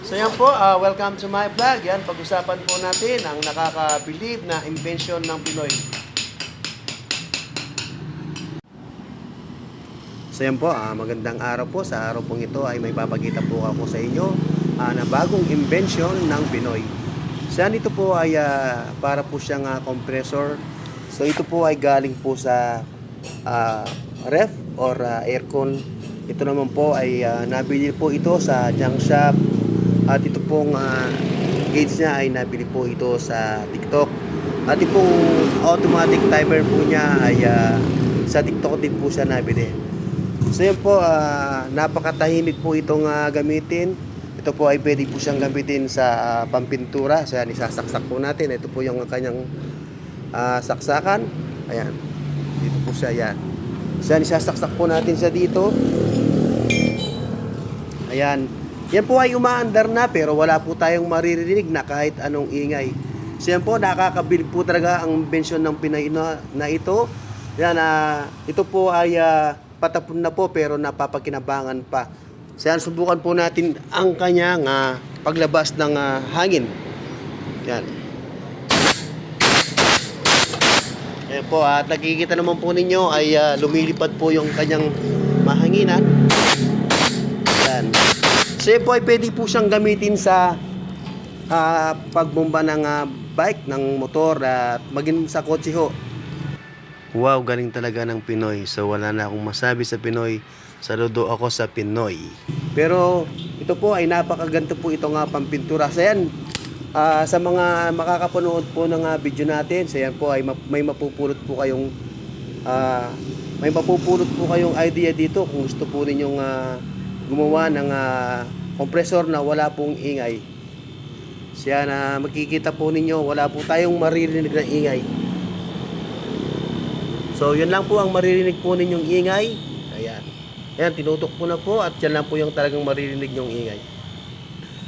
So yan po, welcome to my vlog. Yan, pag-usapan po natin ang nakakabilib na invention ng Pinoy. So yan po, magandang araw po. Sa araw pong ito ay may papakita po ako sa inyo na bagong invention ng Pinoy. So yan, ito po ay para po siyang compressor. So ito po ay galing po sa ref or aircon. Ito naman po ay nabili po ito sa junk shop. At ito pong gauge niya ay nabili po ito sa TikTok. At ito pong automatic timer po niya ay sa TikTok din po siya nabili. So yan po, napakatahimik po itong gamitin. Ito po ay pwede po siyang gamitin sa pampintura. So yan, isasaksak po natin. Ito po yung kanyang saksakan. Ayan, dito po siya, yan. So yan, isasaksak po natin siya dito. Ayan. Yan po ay umaandar na pero wala po tayong maririnig na kahit anong ingay. So yan po, nakakabilib po talaga ang invention ng Pinoy na ito. Yan, ito po ay patapon na po pero napapakinabangan pa. So yan, subukan po natin ang kanyang paglabas ng hangin. Yan. Yan po, at nakikita naman po ninyo ay lumilipad po yung kanyang mahanginan. Yan. So po ay pwede po siyang gamitin sa pagbomba ng bike, ng motor at maging sa kotse ho. Wow, galing talaga ng Pinoy. So wala na akong masabi sa Pinoy. Saludo ako sa Pinoy. Pero ito po ay napakaganto po ito pampintura. So yan, sa mga makakapanood po ng video natin, so yan po ay may mapupulot po kayong idea dito kung gusto po ninyong gumawa ng compressor na wala pong ingay. Siya na makikita po ninyo, wala po tayong maririnig na ingay. So yun lang po ang maririnig po ninyong ingay. Ayan. Ayan, tinutok po na po at yan lang po yung talagang maririnig nyong ingay.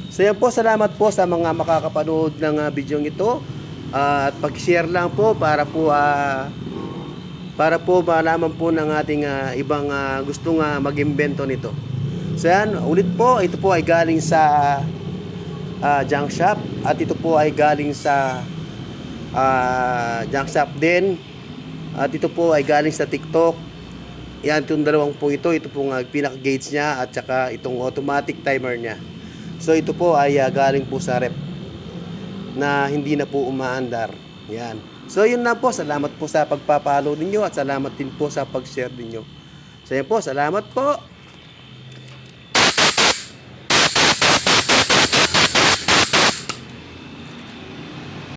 So yan po, salamat po sa mga makakapanood ng video ito. At pag-share lang po para po malaman po ng ating ibang gustong mag-imbento nito. So yan, ulit po, ito po ay galing sa junk shop at ito po ay galing sa junk shop din at ito po ay galing sa TikTok. Yan, itong dalawang po ito pong pinaka-gauge niya at saka itong automatic timer niya. So ito po ay galing po sa rep na hindi na po umaandar. Yan. So yun na po, salamat po sa pagpapalo ninyo at salamat din po sa pag-share ninyo. So yan po, salamat po.